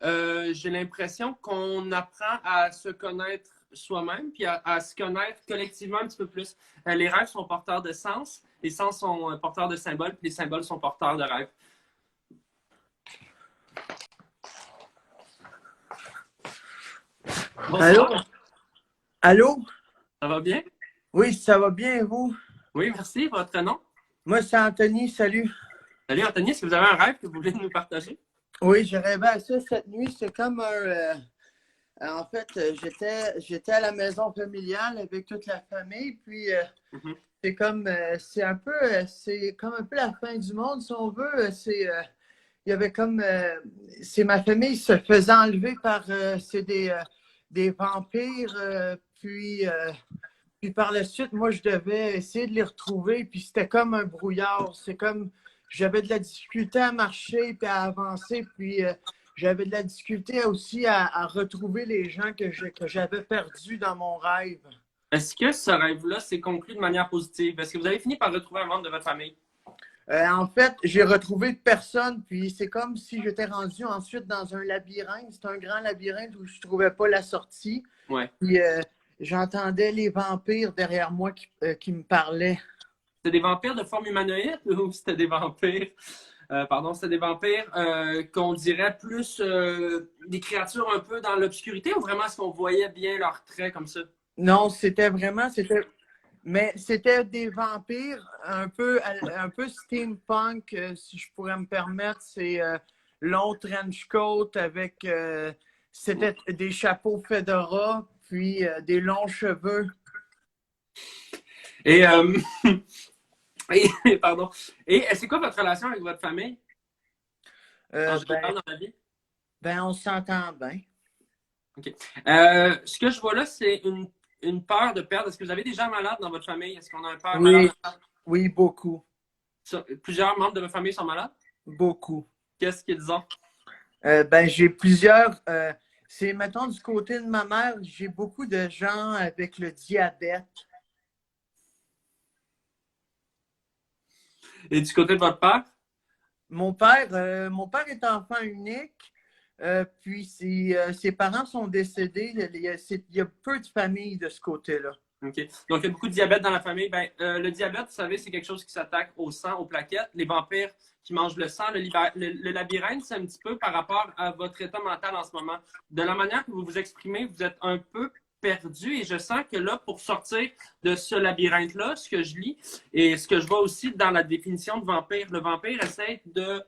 j'ai l'impression qu'on apprend à se connaître soi-même puis à se connaître collectivement un petit peu plus. Les rêves sont porteurs de sens, les sens sont porteurs de symboles, puis les symboles sont porteurs de rêves. Bonsoir. Allô? Allô? Ça va bien? Oui, ça va bien, et vous? Oui, merci. Votre nom? Moi, c'est Anthony, salut. Salut Anthony, est-ce que vous avez un rêve que vous voulez nous partager? Oui, j'ai rêvé à ça cette nuit. C'est comme en fait, j'étais à la maison familiale avec toute la famille, puis c'est comme un peu la fin du monde, si on veut. Il y avait comme c'est ma famille se faisait enlever par des vampires, puis par la suite, moi, je devais essayer de les retrouver, puis c'était comme un brouillard. C'est comme j'avais de la difficulté à marcher puis à avancer, puis j'avais de la difficulté aussi à retrouver les gens que j'avais perdus dans mon rêve. Est-ce que ce rêve-là s'est conclu de manière positive? Est-ce que vous avez fini par retrouver un membre de votre famille? En fait, j'ai retrouvé personne, puis c'est comme si j'étais rendu ensuite dans un labyrinthe. C'est un grand labyrinthe où je ne trouvais pas la sortie. Ouais. Puis j'entendais les vampires derrière moi qui me parlaient. C'était des vampires de forme humanoïde ou c'était des vampires, c'était des vampires qu'on dirait plus des créatures un peu dans l'obscurité ou vraiment est-ce qu'on voyait bien leurs traits comme ça? Non, c'était des vampires un peu steampunk, si je pourrais me permettre. C'est long trench coat avec c'était des chapeaux fedora, puis des longs cheveux. Et, pardon. Et c'est quoi votre relation avec votre famille? En général, dans la vie? On s'entend bien. OK. Ce que je vois là, c'est une peur de perdre. Est-ce que vous avez des gens malades dans votre famille? Est-ce qu'on a un père malade? Oui, beaucoup. Plusieurs membres de votre famille sont malades? Beaucoup. Qu'est-ce qu'ils ont? J'ai plusieurs. C'est, mettons, du côté de ma mère, j'ai beaucoup de gens avec le diabète. Et du côté de votre père? Mon père est enfant unique. Puis ses parents sont décédés. Il y a peu de famille de ce côté-là. OK. Donc, il y a beaucoup de diabète dans la famille. Le diabète, vous savez, c'est quelque chose qui s'attaque au sang, aux plaquettes. Les vampires qui mangent le sang. Le labyrinthe, c'est un petit peu par rapport à votre état mental en ce moment. De la manière que vous vous exprimez, vous êtes un peu perdu et je sens que là, pour sortir de ce labyrinthe-là, ce que je lis et ce que je vois aussi dans la définition de vampire, le vampire essaie de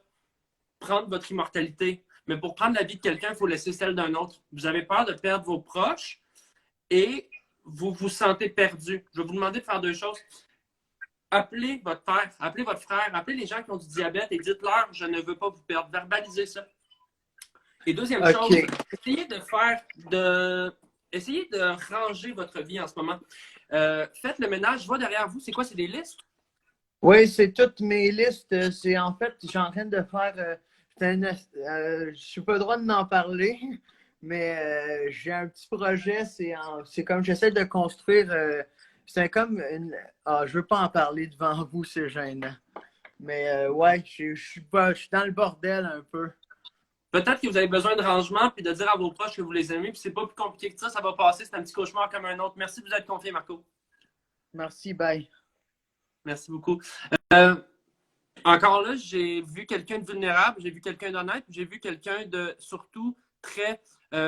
prendre votre immortalité. Mais pour prendre la vie de quelqu'un, il faut laisser celle d'un autre. Vous avez peur de perdre vos proches et vous vous sentez perdu. Je vais vous demander de faire deux choses. Appelez votre père, appelez votre frère, appelez les gens qui ont du diabète et dites-leur « je ne veux pas vous perdre ». Verbalisez ça. Et deuxième chose, essayez de ranger votre vie en ce moment. Faites le ménage. Je vois derrière vous, c'est quoi? C'est des listes? Oui, c'est toutes mes listes. C'est en fait, je suis en train de faire... je ne suis pas le droit d'en parler, mais j'ai un petit projet. C'est comme j'essaie de construire. C'est comme une. Je ne veux pas en parler devant vous, c'est gênant. Mais ouais, je suis dans le bordel un peu. Peut-être que vous avez besoin de rangement puis de dire à vos proches que vous les aimez. Puis c'est pas plus compliqué que ça va passer. C'est un petit cauchemar comme un autre. Merci de vous être confié, Marco. Merci, bye. Merci beaucoup. Encore là, j'ai vu quelqu'un de vulnérable, j'ai vu quelqu'un d'honnête, j'ai vu quelqu'un de surtout très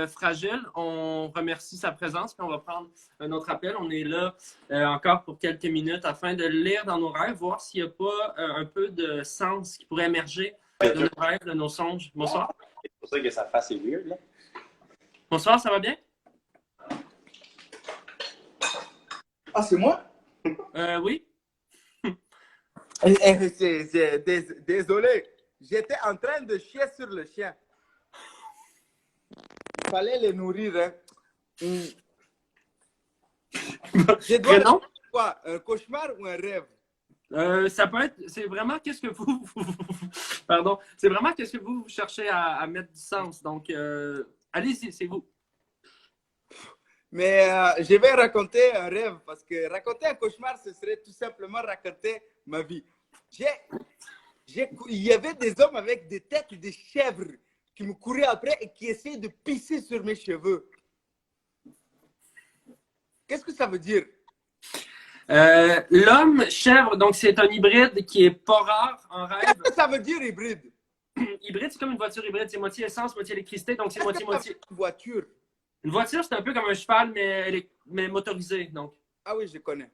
fragile. On remercie sa présence, puis on va prendre un autre appel. On est là encore pour quelques minutes afin de lire dans nos rêves, voir s'il n'y a pas un peu de sens qui pourrait émerger de nos rêves, de nos songes. Bonsoir. C'est pour ça que sa face est weird, là. Bonsoir, ça va bien? Ah, c'est moi? Oui. Désolé, j'étais en train de chier sur le chien. Il fallait le nourrir. Hein. Je dois Prénom? quoi? Un cauchemar ou un rêve? Ça peut être, c'est vraiment qu'est-ce que vous, pardon, c'est vraiment qu'est-ce que vous cherchez à mettre du sens. Donc, allez-y, c'est vous. Mais je vais raconter un rêve parce que raconter un cauchemar, ce serait tout simplement raconter ma vie. Il y avait des hommes avec des têtes de chèvres qui me couraient après et qui essayaient de pisser sur mes cheveux. Qu'est-ce que ça veut dire? L'homme chèvre, donc c'est un hybride qui est pas rare en rêve. Qu'est-ce que ça veut dire hybride? Hybride, c'est comme une voiture hybride, c'est moitié essence, moitié électricité, donc c'est moitié-moitié. Une voiture? Une voiture, c'est un peu comme un cheval, mais motorisé, donc. Ah oui, je connais.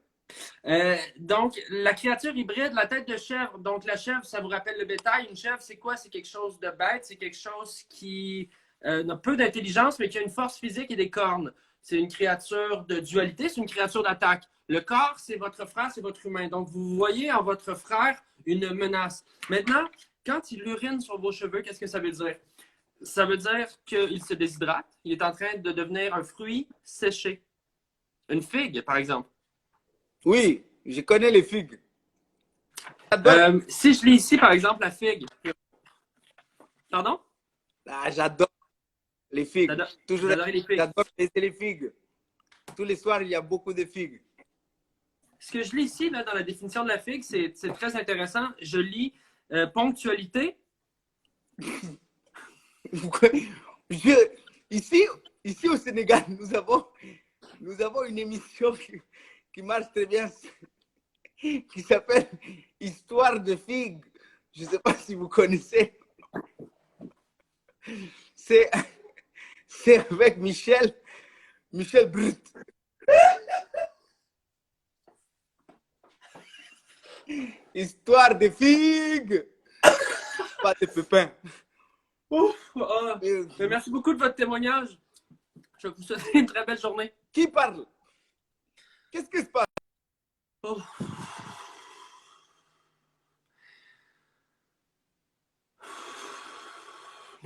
Donc, la créature hybride, la tête de chèvre. Donc, la chèvre, ça vous rappelle le bétail. Une chèvre, c'est quoi? C'est quelque chose de bête. C'est quelque chose qui n'a peu d'intelligence, mais qui a une force physique et des cornes. C'est une créature de dualité, c'est une créature d'attaque. Le corps, c'est votre frère, c'est votre humain. Donc, vous voyez en votre frère une menace. Maintenant, quand il urine sur vos cheveux, qu'est-ce que ça veut dire? Ça veut dire qu'il se déshydrate. Il est en train de devenir un fruit séché. Une figue, par exemple. Oui, je connais les figues. Si je lis ici, par exemple, la figue. Pardon? Ah, j'adore les figues. Toujours, J'adore les figues. j'adore laisser les figues. Tous les soirs, il y a beaucoup de figues. Ce que je lis ici, là, dans la définition de la figue, c'est très intéressant. Je lis ponctualité. Ici au Sénégal, nous avons une émission qui marche très bien, qui s'appelle Histoire de figues. Je ne sais pas si vous connaissez. C'est avec Michel Brut. Histoire de figues. Pas de pépins. Ouf! Merci beaucoup de votre témoignage. Je vous souhaite une très belle journée. Qui parle? Qu'est-ce qui se passe? Oh.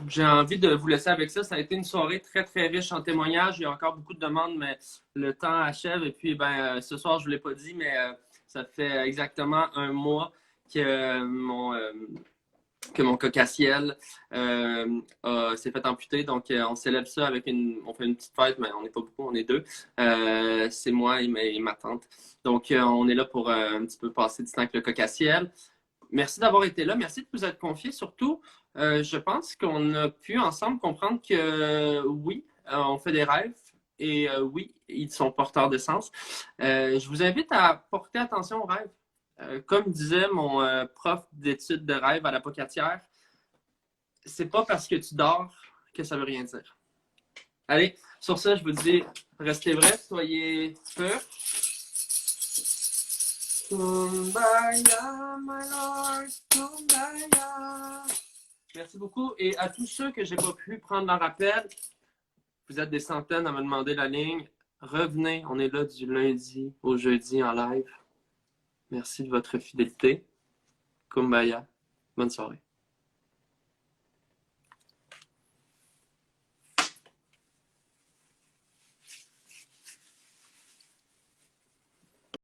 J'ai envie de vous laisser avec ça. Ça a été une soirée très, très riche en témoignages. Il y a encore beaucoup de demandes, mais le temps achève. Et puis, ce soir, je ne vous l'ai pas dit, mais ça fait exactement un mois que mon cocassiel s'est fait amputer. Donc, on célèbre ça avec on fait une petite fête, mais on n'est pas beaucoup, on est deux. C'est moi et ma tante. Donc, on est là pour un petit peu passer du temps avec le cocassiel. Merci d'avoir été là. Merci de vous être confiés. Surtout, je pense qu'on a pu ensemble comprendre que oui, on fait des rêves et oui, ils sont porteurs de sens. Je vous invite à porter attention aux rêves. Comme disait mon prof d'études de rêve à la Pocatière, c'est pas parce que tu dors que ça veut rien dire. Allez, sur ça, je vous dis, restez vrais, soyez purs. Kumbaya, my lord, kumbaya. Merci beaucoup. Et à tous ceux que j'ai pas pu prendre leur appel, vous êtes des centaines à me demander la ligne. Revenez, on est là du lundi au jeudi en live. Merci de votre fidélité. Kumbaya. Bonne soirée.